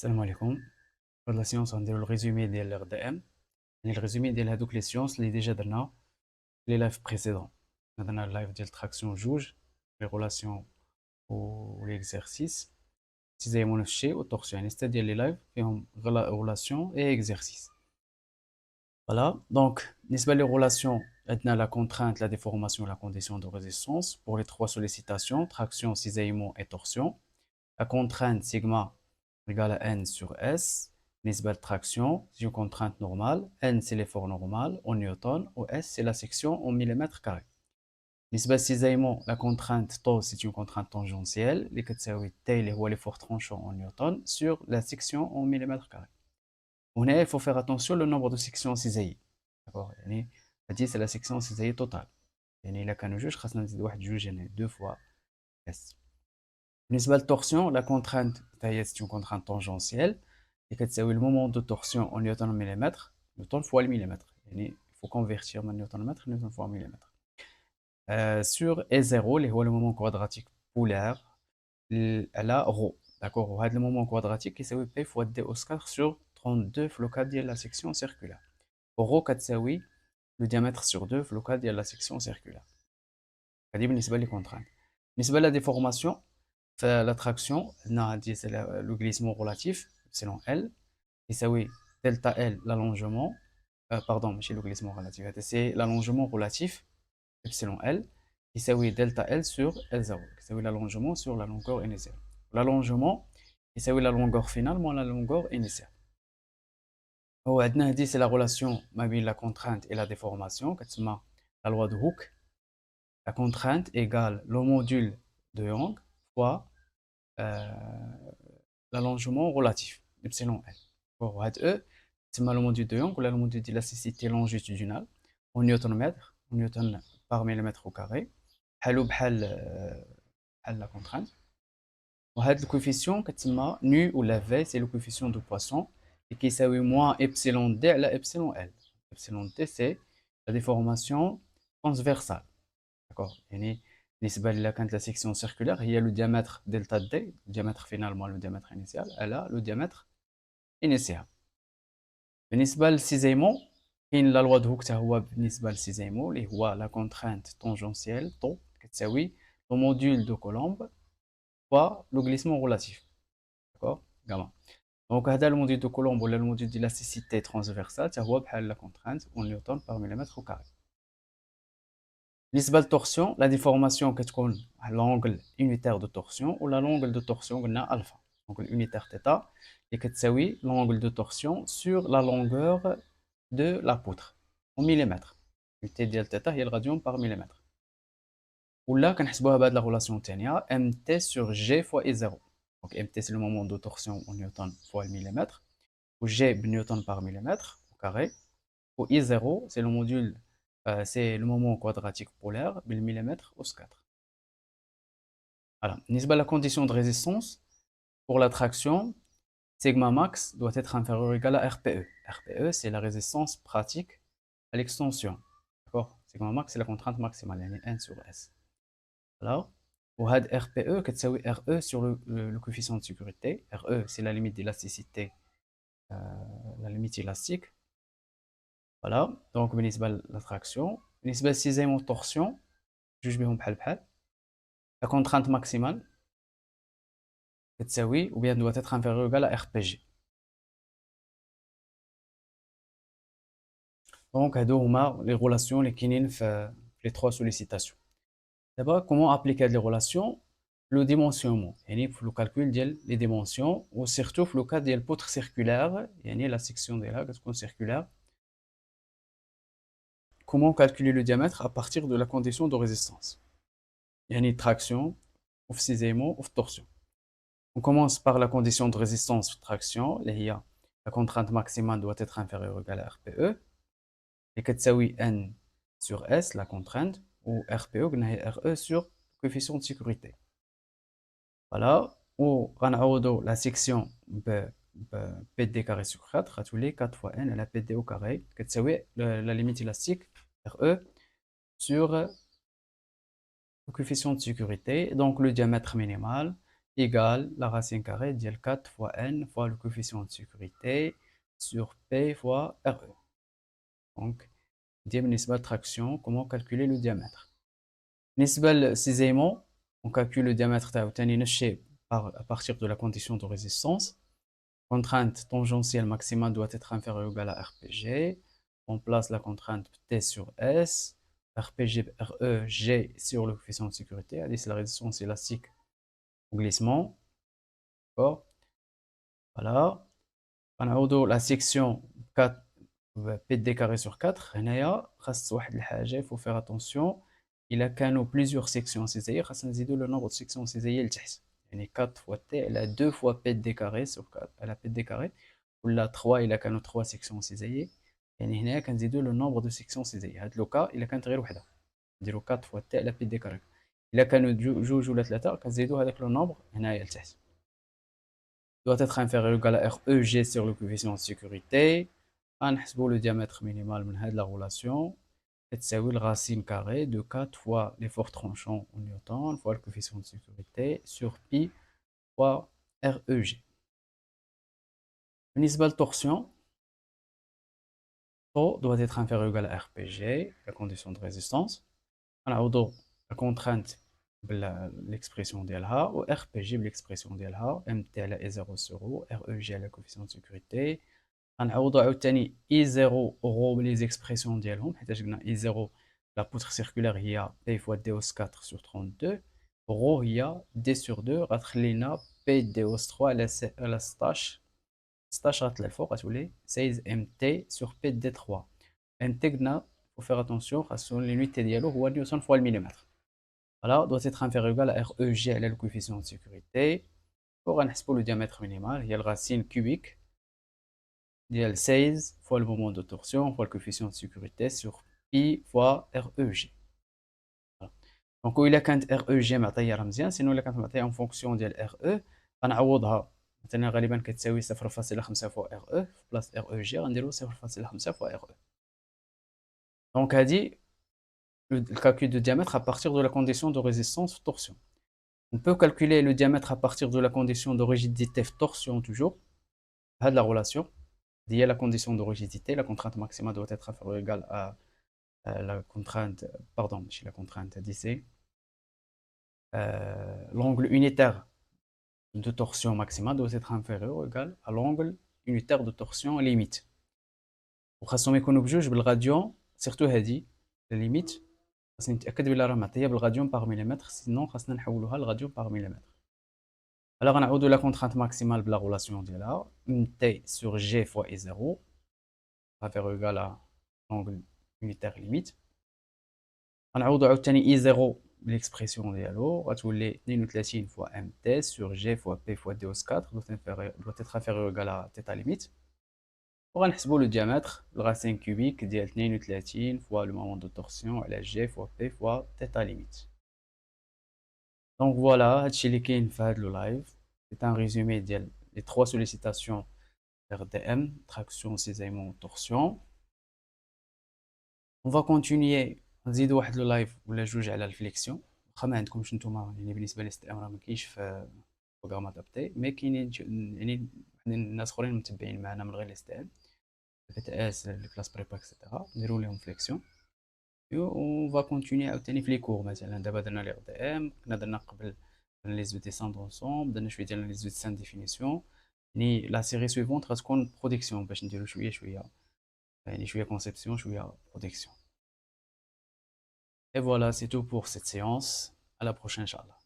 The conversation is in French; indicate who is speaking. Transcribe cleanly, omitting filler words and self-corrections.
Speaker 1: السلام عليكم. في هاد لا سيونس غنديرو الريزومي ديال الRDM، يعني الريزومي ديال هادوك لي سيونس اللي ديجا درنا في لي لايف بريسيدون. درنا اللايف ديال تراكسيون جوج، لي غولاسيون و ليكزارسيس، تيزايمو نفس الشيء والتورسيون، يعني ستة ديال لي لايف فيهم غولاسيون اي اكزارسيس. فوالا دونك بالنسبة لي غولاسيون عندنا لا كونترانت، لا ديفورماسيون، لا كونديسيون دو ريزيستونس بور لي تخوا سوليسيتاسيون تراكسيون cisaillement et torsion. La contrainte sigma égale à n sur S. Nisbet traction, c'est une contrainte normale. N, c'est l'effort normal en newton. Ou S, c'est la section en millimètres carrés. Nisbet cisaillement, la contrainte tau, c'est une contrainte tangentielle. Les T, l'effort tranchant en newton sur la section en millimètres carrés. Il faut faire attention au nombre de sections cisaillées. D'accord. C'est la section cisaillée totale. Il a qu'un juge, deux fois S. بالنسبة للتورسيون لا كونترانت حتى هي سيت اون كونترانت طونجونسيال اللي كتساوي المومون دو تورسيون اون نيوتن مليمتر، نيوتن فوا المليمتر، يعني فو كونفيرتير من نيوتن متر نيوتن فوا مليمتر سور اي زيرو اللي هو المومون كوادراتيك بولار على رو. داكوغ، وهذا المومون كوادراتيك كيساوي بي فوا دي اوس 4 سور 32 في لوكال ديال لا سيكسيون سيركولار. رو كتساوي لو ديامتر سور 2 في لوكال ديال لا سيكسيون سيركولار. هذه بالنسبة لي كونترانت. بالنسبة لا ديفورماسيون فالاتراكسيون عندنا هادي سي لو غليسمون رولاتيف epsilon L يساوي دلتا L l'allongement باردون ماشي لو غليسمون رولاتيف، هذا سي l'allongement relatif epsilon L يساوي دلتا L sur L0 يساوي l'allongement sur la longueur initiale. L'allongement يساوي la longueur finale moins la longueur initiale. هو عندنا هادي سي لا رولاسيون ما بين لا كونترانت et la déformation كتسمى la loi de Hooke. La contrainte égale le module de Young fois l'allongement relatif epsilon L. Pour E, c'est le module de Young ou le module d'élasticité longitudinale en newton mètre, en newton par millimètre au carré. حلو بحال la contrainte. وهذا الكوفيسيون كتسمى nu ou la V, c'est le coefficient de Poisson et qui s'appelle moins epsilon D à la epsilon L. Epsilon D, c'est la déformation transversale. D'accord. يعني بالنسبة إلا كانت لا سيكسيون سيركولار هي لو ديامتر دلتا دي، الديامتر فينال موان لو ديامتر انيسيال على لو ديامتر انيسيال. بالنسبة للسيزيمون كاين لا لوا دو هوك حتى هو بالنسبة للسيزيمون اللي هو لا كونترانت طونجونسيال طو كتساوي لو موديول دو كولومب فوا لو غليسمون رولاتيف. داكور غاما. دونك هذا الموديول دو كولومب ولا الموديول ديلاستيسيتي ترانسفيرسال حتى هو بحال لا كونترانت اون نيوتن بار مليمتر او كاري. بالنسبة للتورسيون لا ديفورماسيون كتكون على لونغل يونيتير دو تورسيون ولا لونغل دو تورسيون قلنا الفا. دونك اليونيتير تيتا اللي كتساوي لونغل دو تورسيون سور لا لونغور دو لا بوتر او مليمتر. اليونيتي ديال تيتا هي الغاديون بار مليمتر. ولا كنحسبوها بهاد لا غولاسيون الثانية ام تي سور جي فوا اي زيرو. دونك ام تي سي لو مومون دو تورسيون او نيوتن فوا المليمتر و جي بالنيوتن بار مليمتر au carré و اي زيرو سي لو موديول c'est le moment quadratique polaire بالمليمتر أس 4. Voilà. بالنسبة la condition de résistance pour la traction, sigma max doit être inférieur ou égal à RPE. RPE, c'est la résistance pratique à l'extension. D'accord. Sigma max, c'est la contrainte maximale, yani N sur S. Voilà. وهاد RPE كتساوي RE sur le coefficient de sécurité. RE, c'est la limite d'élasticité, la limite élastique. Voilà. Donc بالنسبة la traction, بالنسبة للسيزيمون torsion, جوج بهم بحال بحال. La contrainte maximale ou bien doit être inférieure ou égale à RPG. Donc, les relations les les trois sollicitations. D'abord, comment appliquer les relations? Le dimensionnement. Il faut le calcul des dimensions, ou surtout le cas des poutres circulaires, la section de la circulaire. Comment calculer le diamètre à partir de la condition de résistance? Il y a traction, ou cisaillement, ou torsion. On commence par la condition de résistance traction. La contrainte maximale doit être inférieure ou égale à RPE. Et كتساوي N sur S, la contrainte, ou RPE, RE sur coefficient de sécurité. Voilà. Ou la section PD carré sur 4, غتولي 4 fois N à la PD au carré, كتساوي la limite élastique RE sur le coefficient de sécurité, donc le diamètre minimal, égale la racine carrée de 4 fois n fois le coefficient de sécurité sur P fois RE. Donc, بالنسبة traction, comment calculer le diamètre. بالنسبة للcisaillement, on calcule le diamètre تاعو à partir de la condition de résistance. Contrainte tangentielle maximale doit être inférieure ou égale à RPG. On place la contrainte T sur S, RPG, RE, G sur le coefficient de sécurité. C'est la résistance élastique au glissement. D'accord. Voilà. On a la section 4, PD carré sur 4. Il faut faire attention. Il a qu'à plusieurs sections. C'est-à-dire le nombre de sections. C'est-à-dire 4 fois T, elle a 2 fois PD carré sur 4. Elle a PD carré. Ou la 3, il a qu'à 3 sections. C'est-à-dire le nombre de sections. C'est-à-dire le cas, il a qu'à intégrer 1. 4 fois T, elle a PD carré. Il a qu'à nous jouer la 3, avec le nombre. Doit être inférieur ou égal à REG sur le coefficient de sécurité. On le diamètre minimal de la relation. C'est la racine carrée de 4 fois l'effort tranchant en newton fois le coefficient de sécurité sur pi fois REG. بالنسبة torsion, Tau doit être inférieur ou égal à RPG, la condition de résistance. On a la contrainte l'expression d'LH, ou RPG l'expression d'LH, MT est 0 sur O, REG le coefficient de sécurité. غنعوضو عاوتاني I0 رو les expressions ديالهم حيتاش قلنا I0 la poutre circulaire هي P fois DOS 4 sur 32 رو هي D sur 2 غتخلينا P DOS 3 على 16 غتطلع الفوق غتولي 16 MT sur P D3 MT قلنا faut faire attention خاصو l'unité ديالو هو نيوتن fois le millimètre. Voilà, doit être inférieur ou égal à REG على le coefficient de sécurité. وغنحسبو le diamètre minimal هي الرacine cubique ديال 16 fois le moment de torsion fois le coefficient de sécurité sur pi fois REG. Voilà. Donc إلا كانت REG معطية راه مزيان، سينو إلا كانت معطية en fonction ديال RE غنعوضها مثلا غالبا كتساوي 0.5 فوا RE في بلاصة REG غنديرو 0.5 فوا RE. Donc هادي le calcul de diamètre à partir de la condition de résistance torsion. On peut calculer le diamètre à partir de la condition de rigidité torsion toujours. هاد la relation. Il y a la condition de rigidité, la contrainte maximale doit être inférieure ou égale à la contrainte, pardon, chez la contrainte d'IC, l'angle unitaire de torsion maximale doit être inférieur ou égal à l'angle unitaire de torsion limite. وخاصهم يكونوا بجوج بالغاديون سيرتو هادي الليميت خاصني نتاكد بلي راه معطيه بالغاديون باغ مليمتر سينون خاصنا نحولوها لغاديون باغ مليمتر. Alors غنعاودو la contrainte maximale بلا relation ديالها T sur G fois I0 inférieur ou égal à l'angle unitaire limite. غنعوضو عاوتاني I0 l'expression ديالو غتولي 32 fois MT sur G fois P fois DOS 4 doit être inférieur ou égal à θ limite. وغنحسبو le diamètre le racine cubique ديال 32 fois le moment de torsion على G fois P fois θ limite. Donc voilà, هادشي اللي كاين في هاد لو لايف. C'est un résumé ديال les 3 sollicitations RDM, traction, cisaillement, torsion. On va continuer نزيدو واحد لو لايف ولا جوج على الفليكسيون. واخا ما عندكمش نتوما يعني بالنسبه لي ام راه ما كاينش في بروغرام ادابتي، مي كاينين يعني الناس اخرين متبعين معنا من غير لي ام بي تي اس الكلاس بريبا اكسيتيرا نديرو لهم فليكسيون. اون فا كونتيني عاوتاني في لي كور. مثلا دابا درنا لي دي ام، كنا درنا قبل لي زو ديساند اونسومبل، درنا شويه ديال لي زو ديساند ديفينيسيون. يعني لا سيري سويفونت غتكون برودكسيون باش نديرو شويه شويه، يعني شويه كونسيبسيون شويه برودكسيون. Et voilà, c'est tout pour cette séance. À la prochaine, Inch'Allah.